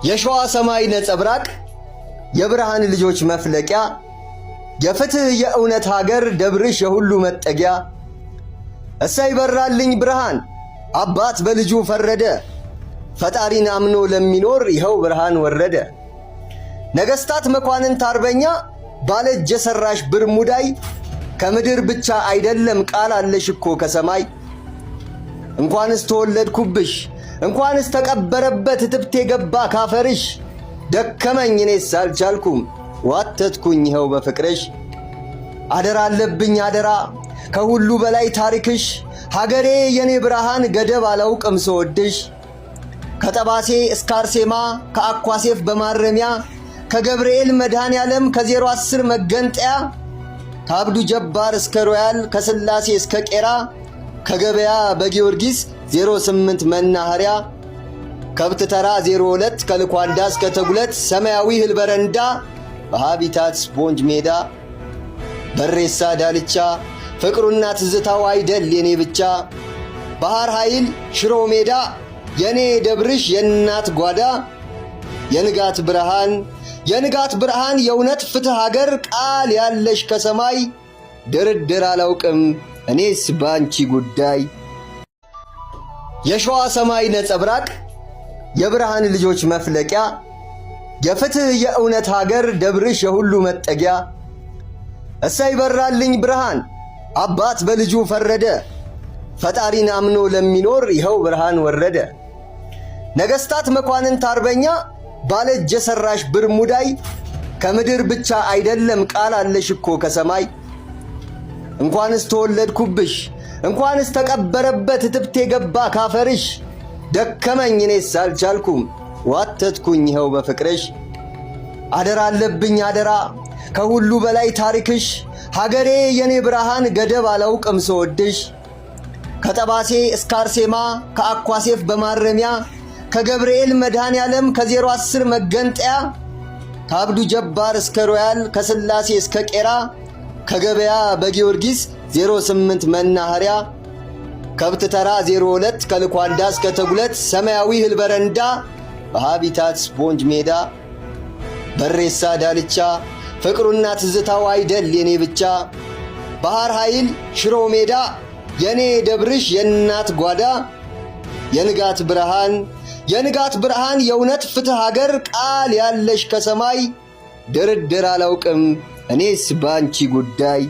የሸዋ ሰማይ ነጸብራቅ የብርሃን ልጆች መፍለቂያ የፍትህ የእውነት ሀገር ደብርሽ የሁሉ መጠጊያ እሰይ በራልኝ ብርሃን አባት በልጁ ፈረደ ፈጣሪን አምኖ ለሚኖር ይኸው ብርሃን ወረደ። ነገስታት መኳንንት አርበኛ ባለእጅ የሰራሽ ብርሙዳይ ከምድር ብቻ አይደለም ቃል አለሽ እኮ ከሰማይ። እንኳንስ ተወለድኩብሽ እንኳንስ ተቀበረበት ትብቴ ገባ ካፈርሽ ደከመኝ እኔስ አልቻልኩም ዋተትኩኝ ይኸው በፍቅርሽ። አደራ አለብኝ አደራ ከሁሉ በላይ ታሪክሽ ሀገሬ የኔ ብርሃን ገደብ አላውቅም ስወድሽ። ከጠባሴ እስከ አርሴማ ከአኳሴፍ በማረሚያ ከገብርኤል መድኃኔ ዓለም ከ010 መገንጠያ ከአብዱ ጀባር እስከ ሮያል ከስላሴ እስከ ቄራ ከገበያ በጊዮርጊስ 08 መናኸሪያ ከብት ተራ 02 ከልኳንዳ እስከ ተጉለት ሰማያዊ ህልበረንዳ በሃቢታት ስፖንጅ ሜዳ በሬሳ ዳልቻ ፍቅሩና ትዝታው አይደል የኔ ብቻ ባህር ኃይል ሽሮ ሜዳ የኔ ደብርሽ የእናት ጓዳ የንጋት ብርሃን የእውነት ፍትህ ሀገር ቃል ያለሽ ከሰማይ ድርድር አላውቅም እኔስ ባንቺ ጉዳይ። የሸዋ ሰማይ ነጸብራቅ የብርሃን ልጆች መፍለቂያ የፍትህ የእውነት ሀገር ደብርሽ የሁሉ መጠጊያ እሰይ በራልኝ ብርሃን አባት በልጁ ፈረደ ፈጣሪን አምኖ ለሚኖር ይኸው ብርሃን ወረደ። ነገስታት መኳንንት አርበኛ ባለእጅ የሰራሽ ብርሙዳይ ከምድር ብቻ አይደለም ቃል አለሽ እኮ ከሰማይ። እንኳንስ ተወለድኩብሽ እንኳንስ ተቀበረበት ትብቴ ገባ ካፈርሽ ደከመኝ እኔስ አልቻልኩም ዋተትኩኝ ይኸው በፍቅርሽ። አደራ አለብኝ አደራ ከሁሉ በላይ ታሪክሽ ሀገሬ የኔ ብርሃን ገደብ አላውቅም ስወድሽ። ከጠባሴ እስከ አርሴማ ከአኳሴፍ በማረሚያ ከገብርኤል መድኃኔ ዓለም ከ010 መገንጠያ ከአብዱ ጀባር እስከ ሮያል ከስላሴ እስከ ቄራ ከገበያ በጊዮርጊስ 08 መናኸሪያ ከብት ተራ 02 ከልኳንዳ እስከ ተጉለት ሰማያዊ ህልበረንዳ በሃቢታት ስፖንጅ ሜዳ በሬሳ ዳልቻ ፍቅሩና ትዝታው አይደል የኔ ብቻ ባህር ኃይል ሽሮ ሜዳ የኔ ደብርሽ የእናት ጓዳ የንጋት ብርሃን የእውነት ፍትህ ሀገር ቃል ያለሽ ከሰማይ ድርድር አላውቅም እኔስ ባንቺ ጉዳይ።